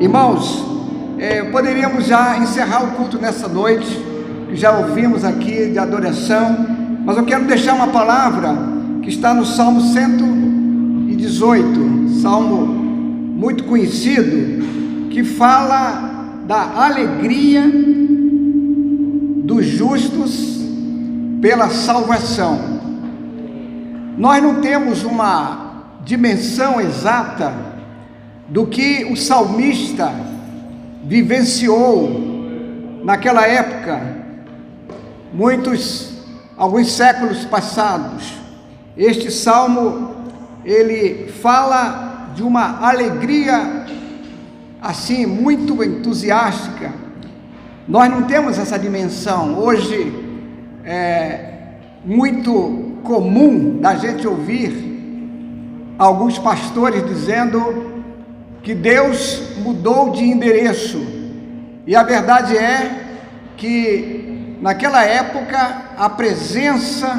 Irmãos, poderíamos já encerrar o culto nessa noite, que já ouvimos aqui de adoração, mas eu quero deixar uma palavra que está no Salmo 118, salmo muito conhecido, que fala da alegria dos justos pela salvação. Nós não temos uma dimensão exata do que o salmista vivenciou naquela época, alguns séculos passados. Este salmo, ele fala de uma alegria assim, muito entusiástica. Nós não temos essa dimensão. Hoje é muito comum da gente ouvir alguns pastores dizendo que Deus mudou de endereço, e a verdade é que naquela época a presença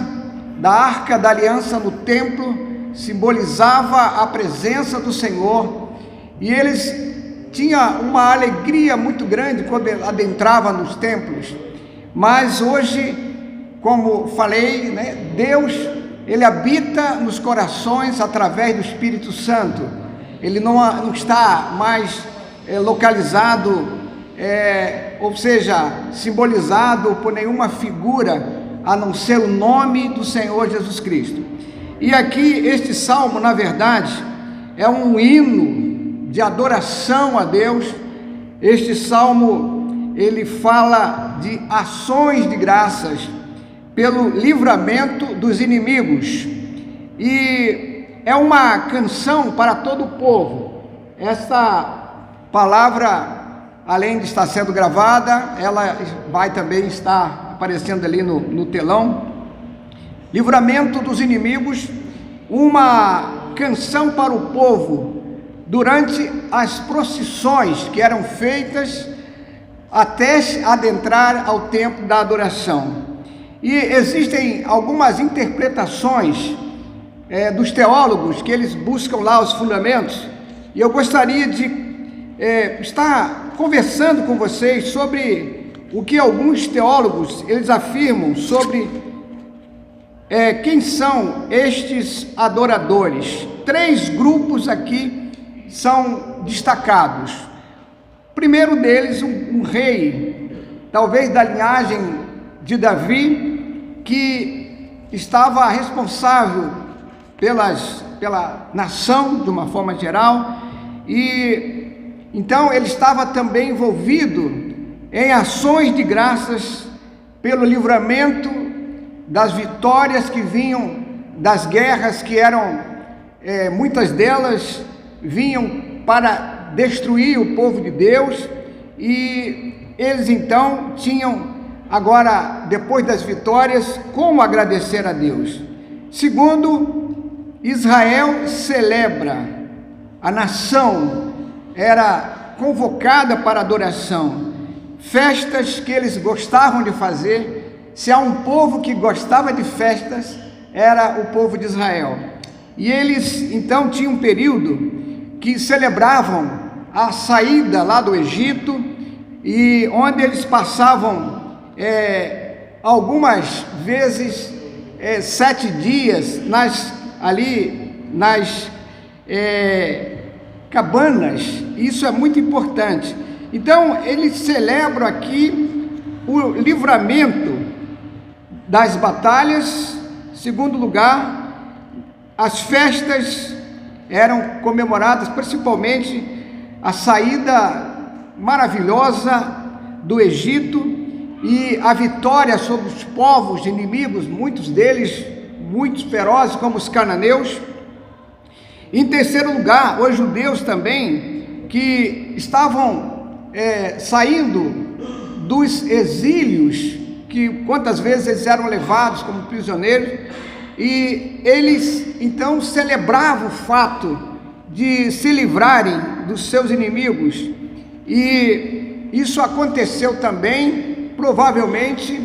da Arca da Aliança no templo simbolizava a presença do Senhor, e eles tinham uma alegria muito grande quando adentrava nos templos. Mas hoje, como falei, Deus, Ele habita nos corações através do Espírito Santo. Ele não está mais localizado, ou seja, simbolizado por nenhuma figura, a não ser o nome do Senhor Jesus Cristo. E aqui, este salmo, na verdade, é um hino de adoração a Deus. Este salmo, ele fala de ações de graças pelo livramento dos inimigos, e é uma canção para todo o povo. Essa palavra, além de estar sendo gravada, ela vai também estar aparecendo ali no telão. Livramento dos inimigos, uma canção para o povo durante as procissões que eram feitas até adentrar ao tempo da adoração. E existem algumas interpretações dos teólogos, que eles buscam lá os fundamentos, e eu gostaria de estar conversando com vocês sobre o que alguns teólogos eles afirmam sobre quem são estes adoradores. 3 grupos aqui são destacados. O primeiro deles, um rei, talvez da linhagem de Davi, que estava responsável pela nação de uma forma geral, e então ele estava também envolvido em ações de graças pelo livramento das vitórias que vinham das guerras, que eram muitas delas vinham para destruir o povo de Deus, e eles então tinham agora, depois das vitórias, como agradecer a Deus. Segundo, Israel celebra, a nação era convocada para adoração, festas que eles gostavam de fazer. Se há um povo que gostava de festas, era o povo de Israel. E eles então tinham um período que celebravam a saída lá do Egito, e onde eles passavam algumas vezes 7 dias nas cabanas. Isso é muito importante. Então eles celebram aqui o livramento das batalhas. Segundo lugar, as festas eram comemoradas, principalmente a saída maravilhosa do Egito e a vitória sobre os povos inimigos, muitos deles muito ferozes, como os cananeus. Em terceiro lugar, os judeus também, que estavam saindo dos exílios, que quantas vezes eles eram levados como prisioneiros, e eles então celebravam o fato de se livrarem dos seus inimigos. E isso aconteceu também, provavelmente.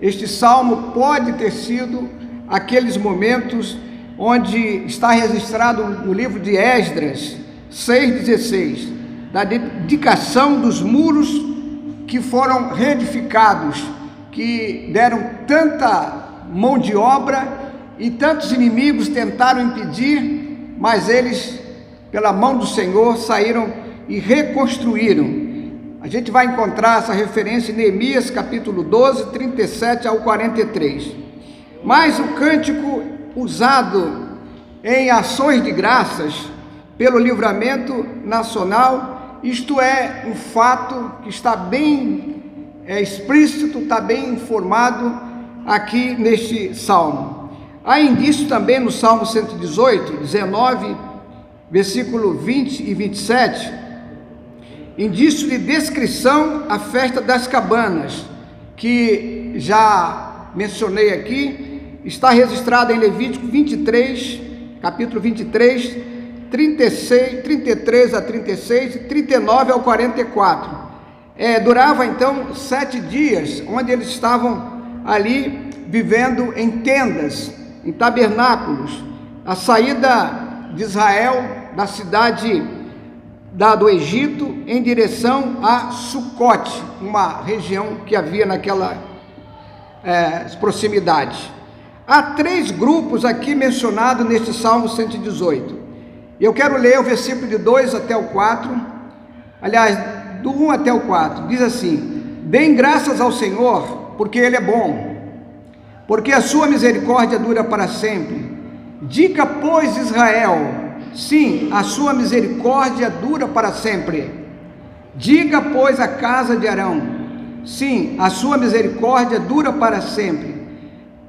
Este salmo pode ter sido aqueles momentos onde está registrado no livro de Esdras 6,16. da dedicação dos muros que foram reedificados, que deram tanta mão de obra e tantos inimigos tentaram impedir, mas eles, pela mão do Senhor, saíram e reconstruíram. A gente vai encontrar essa referência em Neemias capítulo 12, 37 ao 43. Mas o cântico usado em ações de graças pelo livramento nacional, isto é um fato que está bem explícito, está bem informado aqui neste salmo. Há indício também no Salmo 118, 19, versículo 20 e 27, indício de descrição à festa das cabanas, que já mencionei aqui, está registrada em Levítico 23, capítulo 23, 33 a 36, 39 ao 44. Durava então 7 dias, onde eles estavam ali vivendo em tendas, em tabernáculos, a saída de Israel da cidade do Egito em direção a Sucote, uma região que havia naquela proximidade. Há 3 grupos aqui mencionados neste Salmo 118. Eu quero ler o versículo de 2 até o 4, aliás, do 1 até o 4, diz assim: deem graças ao Senhor, porque Ele é bom, porque a sua misericórdia dura para sempre. Diga, pois, Israel, sim, a sua misericórdia dura para sempre. Diga, pois, a casa de Arão, sim, a sua misericórdia dura para sempre.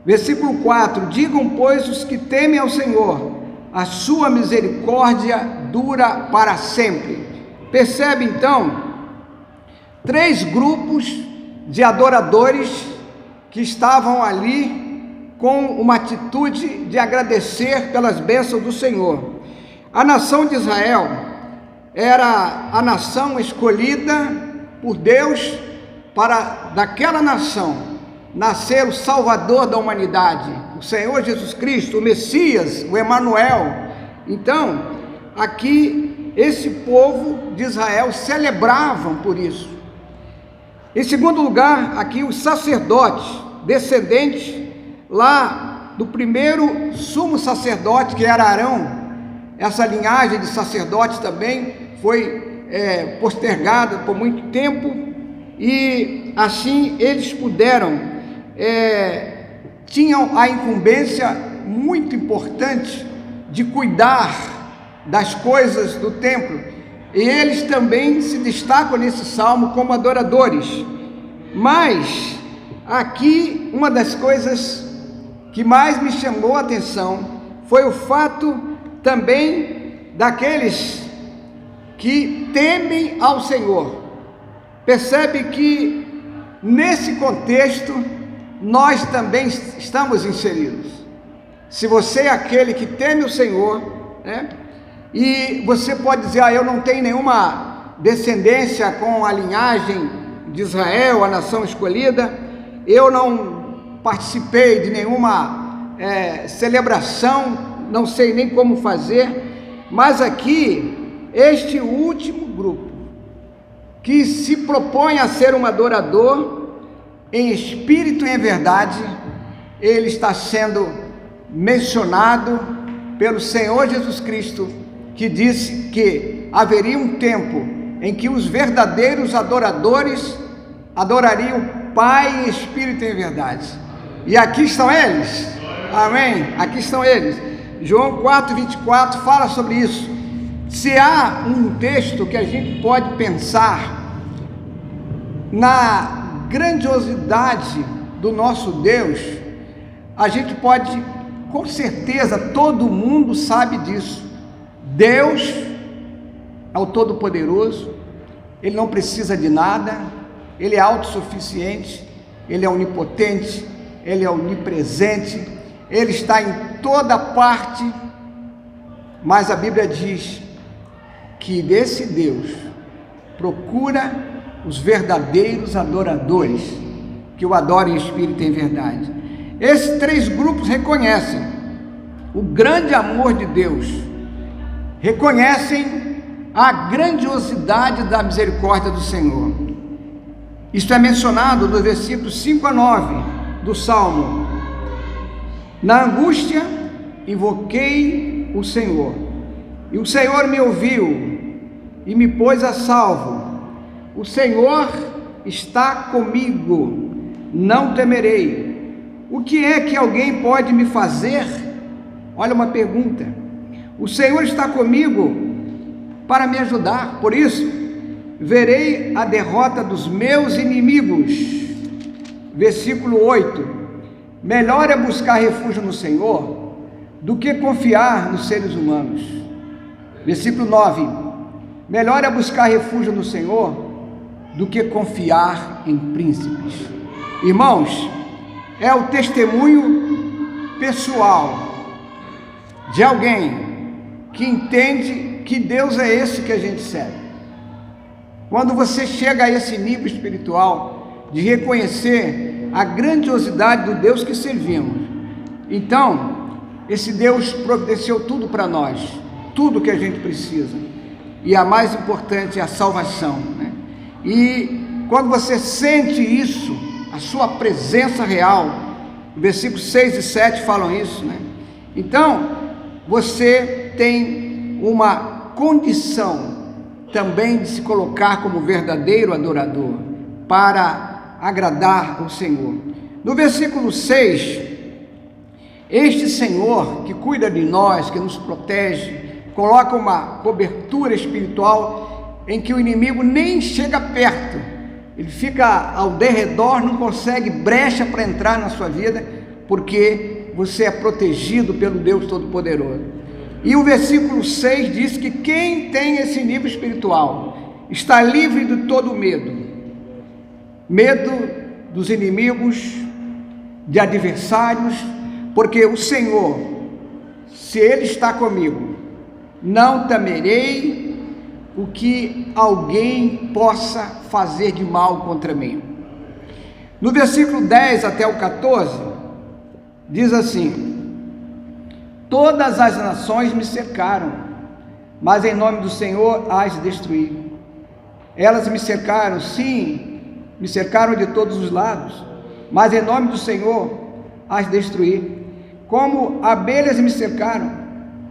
Versículo 4, digam, pois, os que temem ao Senhor, a sua misericórdia dura para sempre. Percebe então 3 grupos de adoradores que estavam ali com uma atitude de agradecer pelas bênçãos do Senhor. A nação de Israel era a nação escolhida por Deus para daquela nação nascer o Salvador da humanidade, o Senhor Jesus Cristo, o Messias, o Emanuel. Então, aqui, esse povo de Israel celebravam por isso. Em segundo lugar, aqui os sacerdotes, descendentes lá do primeiro sumo sacerdote, que era Arão. Essa linhagem de sacerdotes também foi postergada por muito tempo, e assim eles puderam tinham a incumbência muito importante de cuidar das coisas do templo, e eles também se destacam nesse salmo como adoradores. Mas aqui uma das coisas que mais me chamou a atenção foi o fato também daqueles que temem ao Senhor. Percebe que nesse contexto nós também estamos inseridos. Se você é aquele que teme o Senhor, e você pode dizer: eu não tenho nenhuma descendência com a linhagem de Israel, a nação escolhida, eu não participei de nenhuma celebração, não sei nem como fazer. Mas aqui, este último grupo, que se propõe a ser um adorador em espírito e em verdade, ele está sendo mencionado pelo Senhor Jesus Cristo, que disse que haveria um tempo em que os verdadeiros adoradores adorariam o Pai em espírito e em verdade. E aqui estão eles, amém? Aqui estão eles. João 4:24 fala sobre isso. Se há um texto que a gente pode pensar na grandiosidade do nosso Deus, a gente pode, com certeza, todo mundo sabe disso. Deus é o Todo-Poderoso, Ele não precisa de nada, Ele é autossuficiente, Ele é onipotente, Ele é onipresente, Ele está em toda parte. Mas a Bíblia diz que desse Deus procura os verdadeiros adoradores, que o adorem em espírito e em verdade. Esses 3 grupos reconhecem o grande amor de Deus, reconhecem a grandiosidade da misericórdia do Senhor. Isto é mencionado nos versículos 5 a 9 do Salmo. Na angústia invoquei o Senhor, e o Senhor me ouviu e me pôs a salvo. O Senhor está comigo, não temerei. O que é que alguém pode me fazer? Olha uma pergunta. O Senhor está comigo para me ajudar, por isso verei a derrota dos meus inimigos. Versículo 8: melhor é buscar refúgio no Senhor do que confiar nos seres humanos. Versículo 9: melhor é buscar refúgio no Senhor do que confiar em príncipes. Irmãos, é o testemunho pessoal de alguém que entende que Deus é esse que a gente serve. Quando você chega a esse nível espiritual de reconhecer a grandiosidade do Deus que servimos, então esse Deus providenciou tudo para nós, tudo que a gente precisa, e a mais importante é a salvação, né? E quando você sente isso, a sua presença real, versículos 6 e 7 falam isso, né? Então você tem uma condição também de se colocar como verdadeiro adorador, para agradar o Senhor. No versículo 6, este Senhor que cuida de nós, que nos protege, coloca uma cobertura espiritual em que o inimigo nem chega perto, ele fica ao derredor, não consegue brecha para entrar na sua vida, porque você é protegido pelo Deus Todo-Poderoso. E o versículo 6 diz que quem tem esse nível espiritual está livre de todo medo, medo dos inimigos, de adversários, porque o Senhor, se Ele está comigo, não temerei o que alguém possa fazer de mal contra mim. No versículo 10 até o 14, diz assim: todas as nações me cercaram, mas em nome do Senhor as destruí. Elas me cercaram, sim, me cercaram de todos os lados, mas em nome do Senhor as destruí. Como abelhas me cercaram,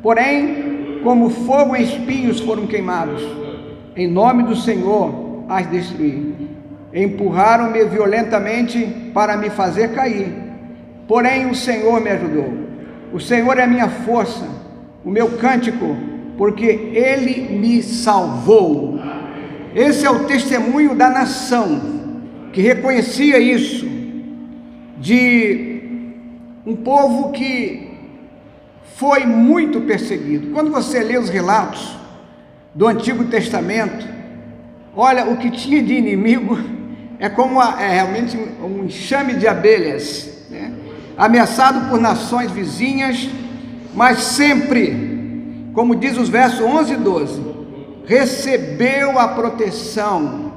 porém como fogo em espinhos foram queimados. Em nome do Senhor as destruí. Empurraram-me violentamente para me fazer cair, porém o Senhor me ajudou. O Senhor é a minha força, o meu cântico, porque Ele me salvou. Esse é o testemunho da nação, que reconhecia isso, de um povo que foi muito perseguido. Quando você lê os relatos do Antigo Testamento, olha, o que tinha de inimigo é como realmente um enxame de abelhas, né? Ameaçado por nações vizinhas, mas sempre, como diz os versos 11 e 12, recebeu a proteção,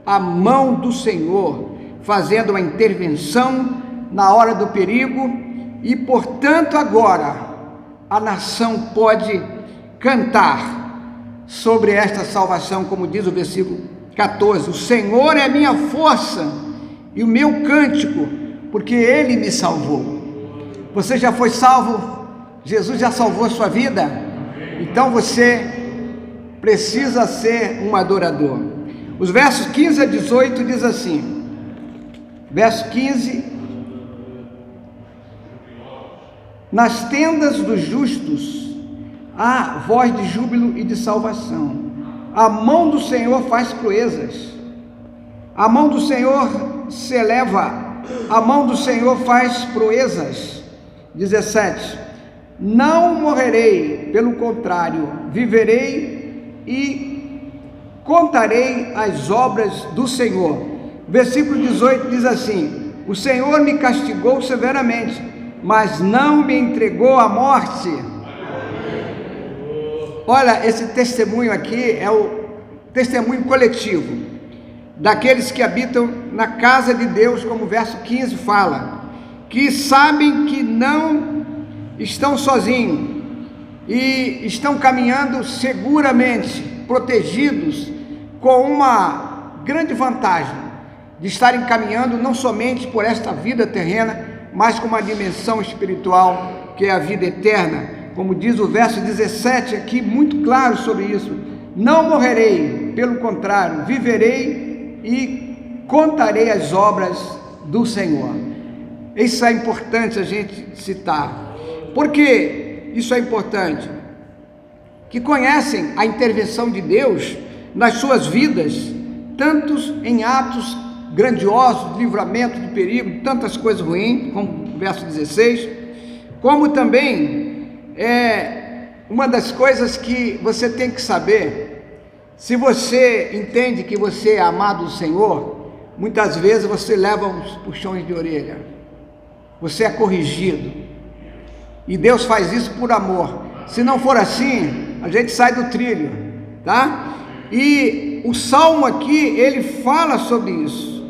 a mão do Senhor, fazendo uma intervenção na hora do perigo, e portanto agora a nação pode cantar sobre esta salvação, como diz o versículo 14: o Senhor é minha força e o meu cântico, porque Ele me salvou. Você já foi salvo? Jesus já salvou a sua vida? Então você precisa ser um adorador. Os versos 15 a 18 diz assim, verso 15: nas tendas dos justos há voz de júbilo e de salvação. A mão do Senhor faz proezas. A mão do Senhor se eleva. A mão do Senhor faz proezas. 17: não morrerei, pelo contrário, viverei e contarei as obras do Senhor. Versículo 18 diz assim: o Senhor me castigou severamente, mas não me entregou à morte. Olha, esse testemunho aqui é o testemunho coletivo daqueles que habitam na casa de Deus, como o verso 15 fala, que sabem que não estão sozinhos e estão caminhando seguramente protegidos com uma grande vantagem de estarem caminhando não somente por esta vida terrena, mas com uma dimensão espiritual, que é a vida eterna. Como diz o verso 17 aqui, muito claro sobre isso: não morrerei, pelo contrário, viverei e contarei as obras do Senhor. Isso é importante a gente citar. Por que isso é importante? Que conhecem a intervenção de Deus nas suas vidas, tantos em atos grandiosos, livramento do perigo, tantas coisas ruins, como o verso 16, como também uma das coisas que você tem que saber: se você entende que você é amado do Senhor, muitas vezes você leva uns puxões de orelha, você é corrigido, e Deus faz isso por amor. Se não for assim, a gente sai do trilho, tá? E o Salmo aqui, ele fala sobre isso,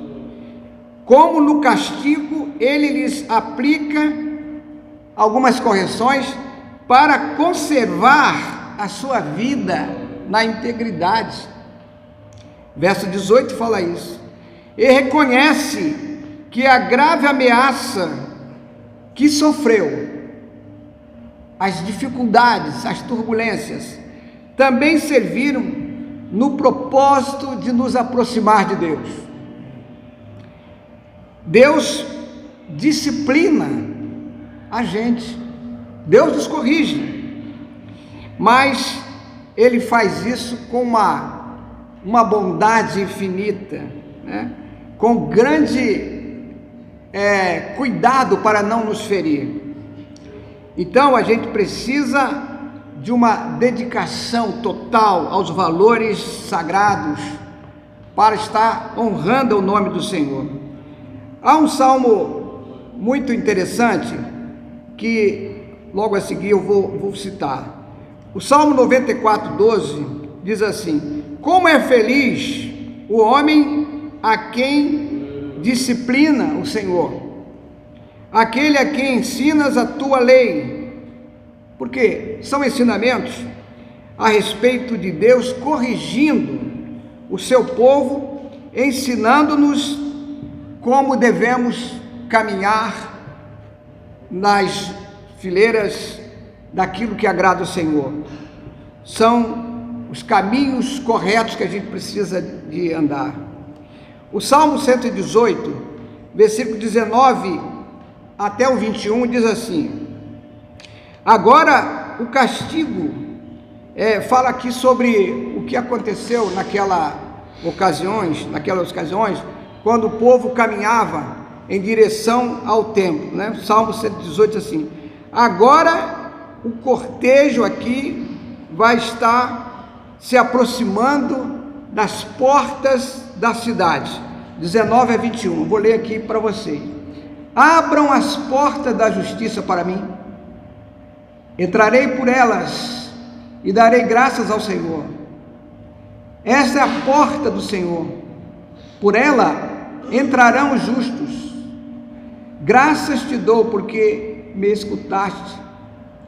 como no castigo ele lhes aplica algumas correções para conservar a sua vida na integridade. Verso 18 fala isso. E reconhece que a grave ameaça que sofreu, as dificuldades, as turbulências, também serviram no propósito de nos aproximar de Deus. Deus disciplina a gente, Deus nos corrige, mas Ele faz isso com uma bondade infinita, né? Com grande cuidado para não nos ferir. Então a gente precisa de uma dedicação total aos valores sagrados para estar honrando o nome do Senhor. Há um salmo muito interessante que logo a seguir eu vou citar. O Salmo 94:12 diz assim: como é feliz o homem a quem disciplina o Senhor, aquele a quem ensinas a tua lei. Porque são ensinamentos a respeito de Deus corrigindo o seu povo, ensinando-nos como devemos caminhar nas fileiras daquilo que agrada ao Senhor. São os caminhos corretos que a gente precisa de andar. O Salmo 118, versículo 19 até o 21 diz assim: agora o castigo, fala aqui sobre o que aconteceu naquelas ocasiões, quando o povo caminhava em direção ao templo, né? Salmo 118 assim: agora o cortejo aqui vai estar se aproximando das portas da cidade. 19 a 21, vou ler aqui para vocês. Abram as portas da justiça para mim, entrarei por elas e darei graças ao Senhor. Esta é a porta do Senhor, por ela entrarão os justos. Graças te dou porque me escutaste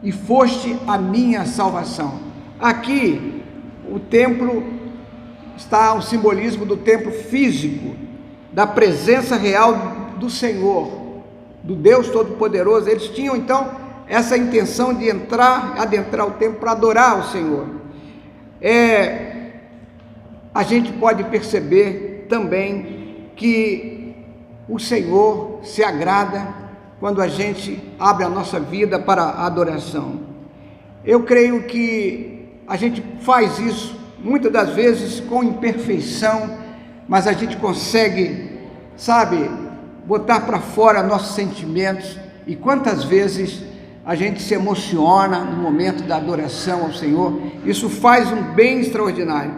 e foste a minha salvação. Aqui o templo está o simbolismo do templo físico, da presença real do Senhor, do Deus Todo-Poderoso. Eles tinham então essa intenção de adentrar o templo para adorar o Senhor. A gente pode perceber também que o Senhor se agrada quando a gente abre a nossa vida para a adoração. Eu creio que a gente faz isso muitas das vezes com imperfeição, mas a gente consegue, botar para fora nossos sentimentos. E quantas vezes a gente se emociona no momento da adoração ao Senhor. Isso faz um bem extraordinário.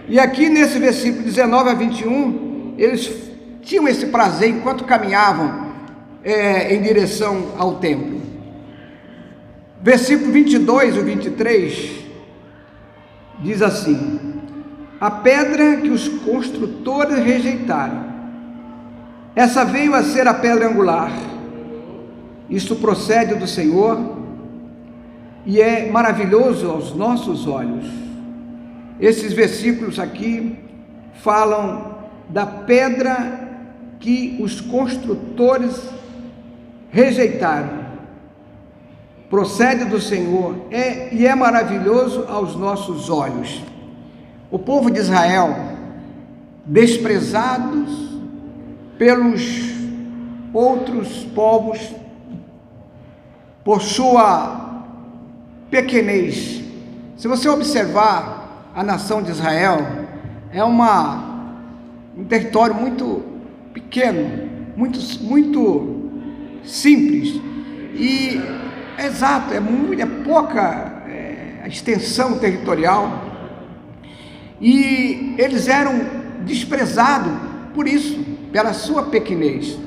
E aqui nesse versículo 19 a 21, eles tinham esse prazer enquanto caminhavam em direção ao templo. Versículo 22 e 23 diz assim: a pedra que os construtores rejeitaram, essa veio a ser a pedra angular. Isto procede do Senhor e é maravilhoso aos nossos olhos. Esses versículos aqui falam da pedra que os construtores rejeitaram. Procede do Senhor e é maravilhoso aos nossos olhos. O povo de Israel, desprezados pelos outros povos, por sua pequenez. Se você observar a nação de Israel, é um território muito pequeno, muito simples, e exato, é pouca a extensão territorial, e eles eram desprezados por isso, pela sua pequenez.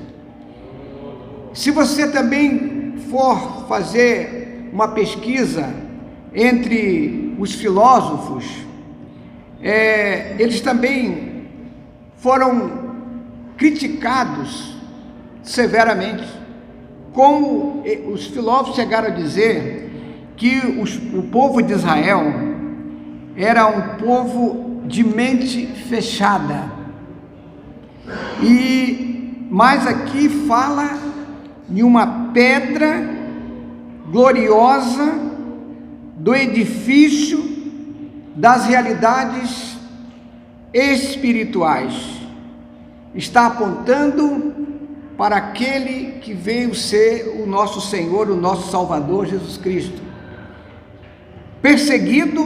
Se você também for fazer uma pesquisa entre os filósofos, eles também foram criticados severamente, como os filósofos chegaram a dizer que o povo de Israel era um povo de mente fechada. Mas aqui fala de uma pedra gloriosa do edifício das realidades espirituais. Está apontando para aquele que veio ser o nosso Senhor, o nosso Salvador, Jesus Cristo. Perseguido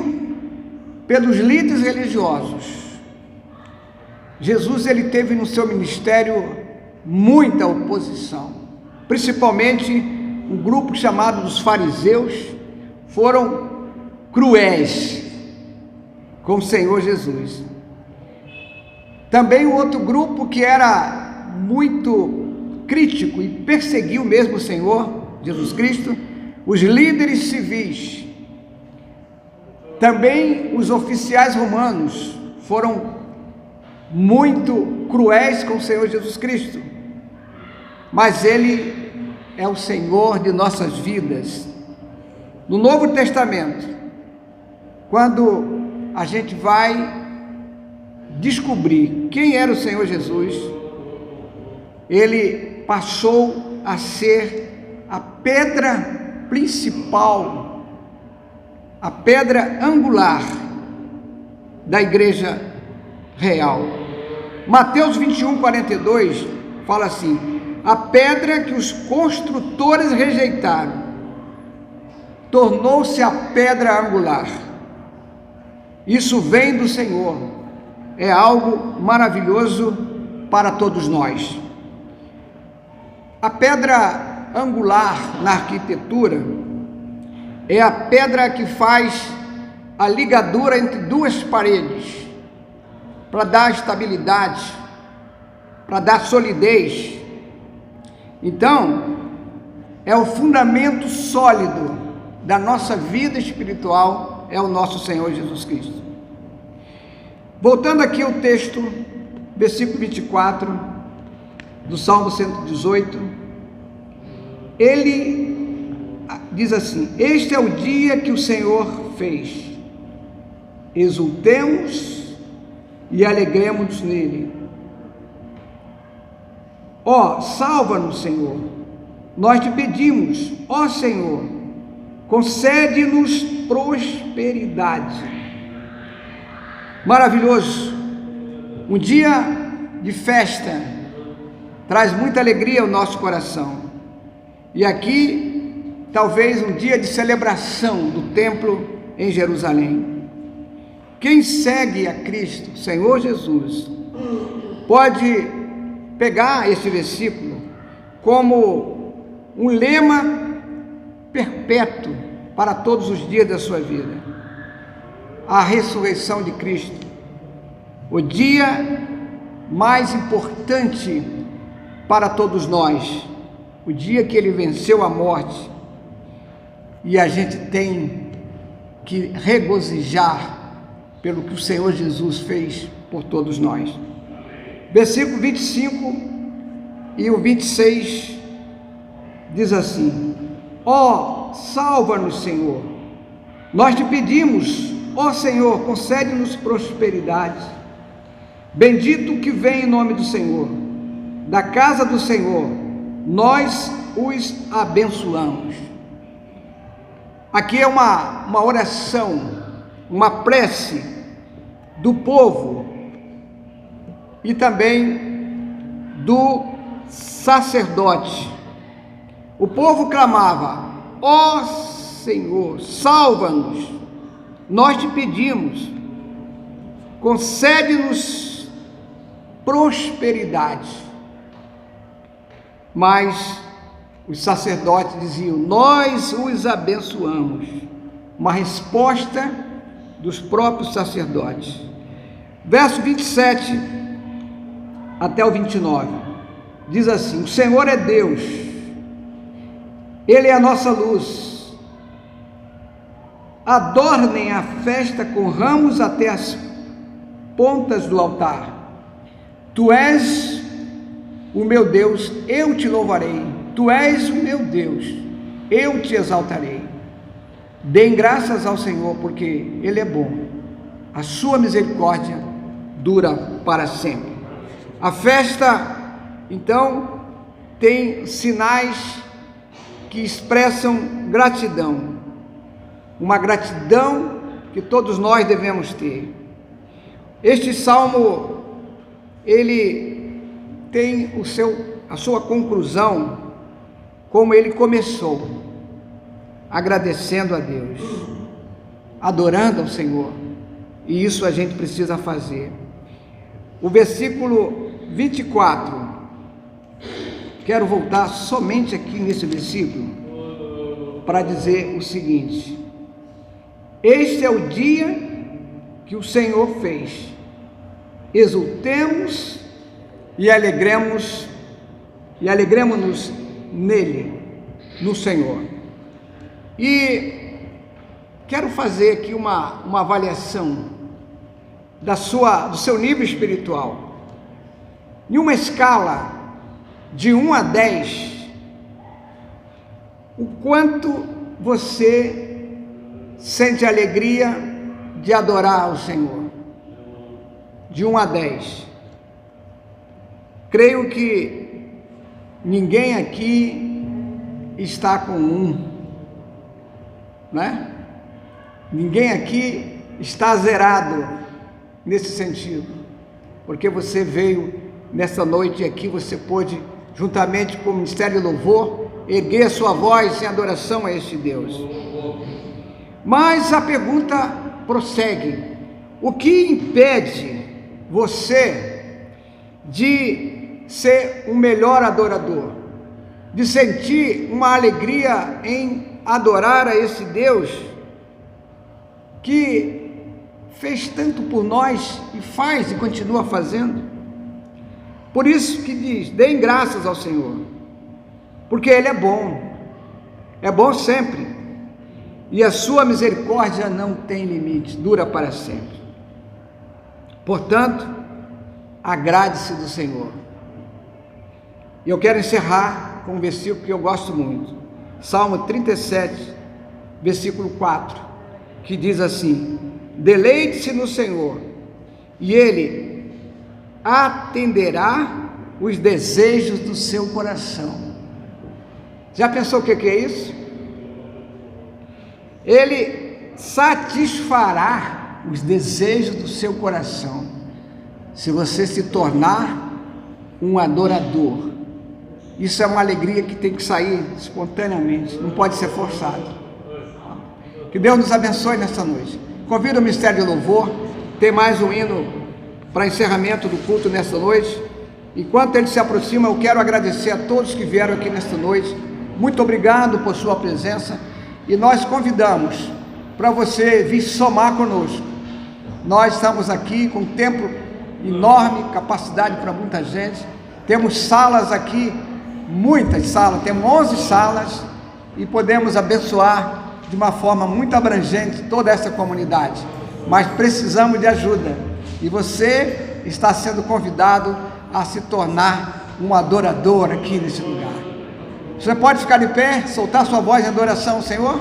pelos líderes religiosos, Jesus ele teve no seu ministério muita oposição, principalmente um grupo chamado dos fariseus, foram cruéis com o Senhor Jesus. Também um outro grupo que era muito crítico e perseguiu mesmo o Senhor Jesus Cristo, os líderes civis. Também os oficiais romanos foram muito cruéis com o Senhor Jesus Cristo, mas Ele é o Senhor de nossas vidas. No Novo Testamento, quando a gente vai descobrir quem era o Senhor Jesus, Ele passou a ser a pedra principal, a pedra angular da igreja real. Mateus 21:42 fala assim: a pedra que os construtores rejeitaram tornou-se a pedra angular. Isso vem do Senhor, é algo maravilhoso para todos nós. A pedra angular na arquitetura é a pedra que faz a ligadura entre duas paredes, para dar estabilidade, para dar solidez. Então, é o fundamento sólido da nossa vida espiritual, é o nosso Senhor Jesus Cristo. Voltando aqui ao texto, versículo 24, do Salmo 118, ele diz assim: este é o dia que o Senhor fez, exultemos e alegremos nele. Ó, salva-nos, Senhor, nós te pedimos, ó Senhor, concede-nos prosperidade. Maravilhoso, um dia de festa traz muita alegria ao nosso coração, e aqui talvez um dia de celebração do templo em Jerusalém. Quem segue a Cristo, Senhor Jesus, pode pegar este versículo como um lema perpétuo para todos os dias da sua vida. A ressurreição de Cristo, o dia mais importante para todos nós, o dia que Ele venceu a morte, e a gente tem que regozijar pelo que o Senhor Jesus fez por todos nós. Versículo 25 e o 26 diz assim: ó, salva-nos, Senhor, nós te pedimos, ó Senhor, concede-nos prosperidade. Bendito o que vem em nome do Senhor. Da casa do Senhor, nós os abençoamos. Aqui é uma oração, uma prece do povo e também do sacerdote. O povo clamava: ó Senhor, salva-nos, nós te pedimos, concede-nos prosperidade. Mas os sacerdotes diziam: nós os abençoamos. Uma resposta dos próprios sacerdotes. Verso 27 até o 29, diz assim: o Senhor é Deus, Ele é a nossa luz. Adornem a festa com ramos até as pontas do altar. Tu és o meu Deus, eu te louvarei. Tu és o meu Deus, eu te exaltarei. Deem graças ao Senhor, porque Ele é bom. A sua misericórdia dura para sempre. A festa, então, tem sinais que expressam gratidão. Uma gratidão que todos nós devemos ter. Este salmo, ele tem a sua conclusão, como ele começou, agradecendo a Deus, adorando ao Senhor, e isso a gente precisa fazer. O versículo 24, quero voltar somente aqui nesse versículo, para dizer o seguinte: este é o dia que o Senhor fez, exultemos e alegremos-nos nele, no Senhor. E quero fazer aqui uma avaliação do seu nível espiritual. Em uma escala de 1 a 10, o quanto você sente alegria de adorar ao Senhor? De 1 a 10. Creio que ninguém aqui está com 1, né? Ninguém aqui está zerado nesse sentido, porque você veio nessa noite aqui, você pôde, juntamente com o Ministério de Louvor, erguer a sua voz em adoração a este Deus. Mas a pergunta prossegue: o que impede você de ser um melhor adorador, de sentir uma alegria em adorar a esse Deus que fez tanto por nós e faz e continua fazendo? Por isso que diz: deem graças ao Senhor, porque Ele é bom sempre, e a sua misericórdia não tem limites, dura para sempre. Portanto, agrade-se do Senhor. E eu quero encerrar com um versículo que eu gosto muito, Salmo 37, versículo 4, que diz assim: deleite-se no Senhor, e Ele atenderá os desejos do seu coração. Já pensou o que é isso? Ele satisfará os desejos do seu coração, se você se tornar um adorador. Isso é uma alegria que tem que sair espontaneamente, não pode ser forçado. Que Deus nos abençoe nessa noite. Convido o Ministério de Louvor, tem mais um hino para encerramento do culto nesta noite. Enquanto ele se aproxima, eu quero agradecer a todos que vieram aqui nesta noite. Muito obrigado por sua presença, e nós convidamos para você vir somar conosco. Nós estamos aqui com um templo enorme, capacidade para muita gente. Temos salas aqui, muitas salas, temos 11 salas, e podemos abençoar de uma forma muito abrangente toda essa comunidade, mas precisamos de ajuda, e você está sendo convidado a se tornar um adorador aqui nesse lugar. Você pode ficar de pé, soltar sua voz em adoração ao Senhor?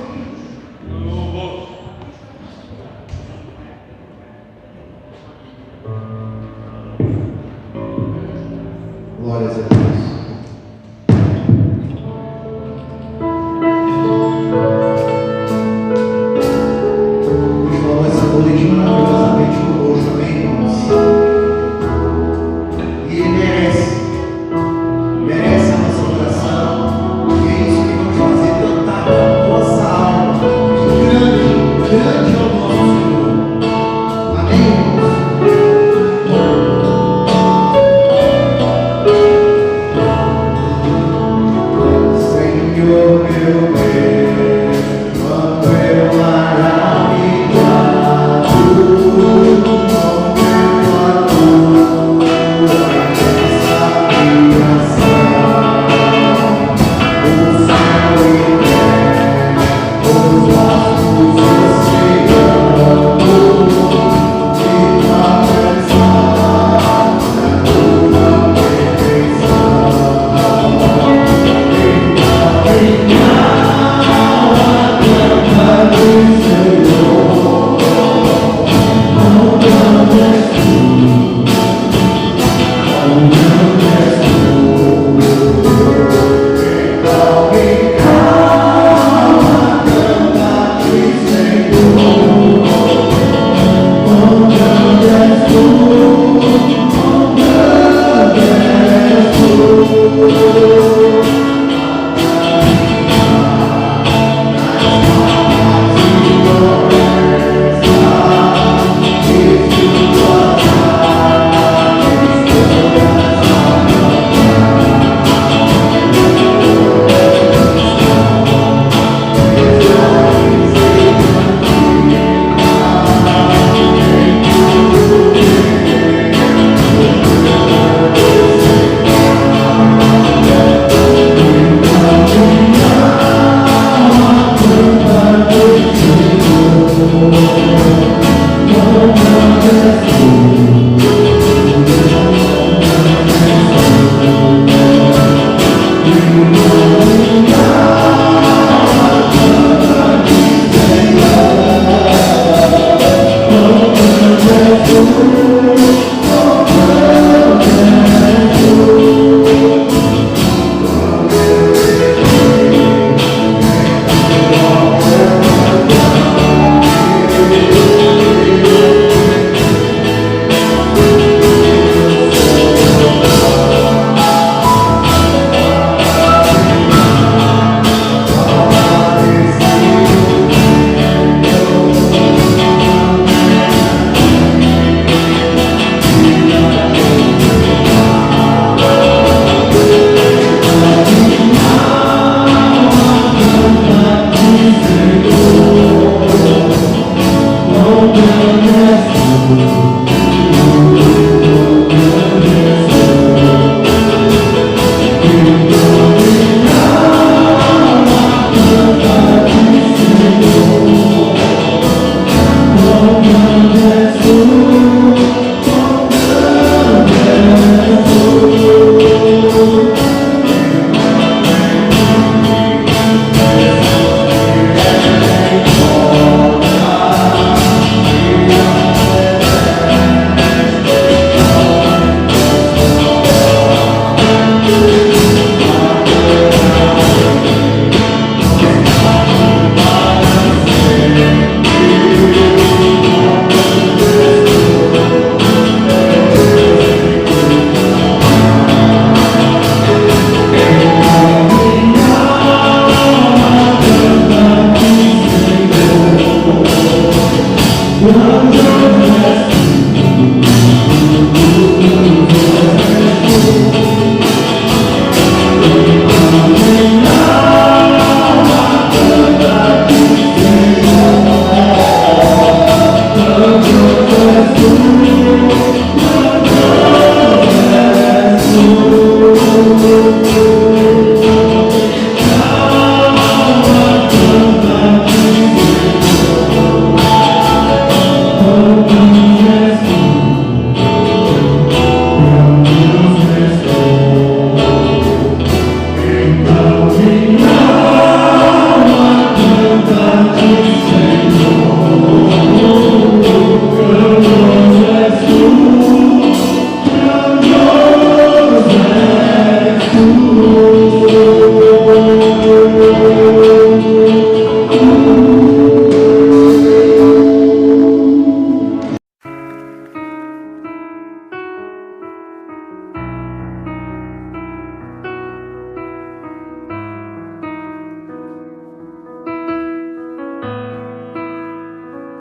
Glórias a Deus.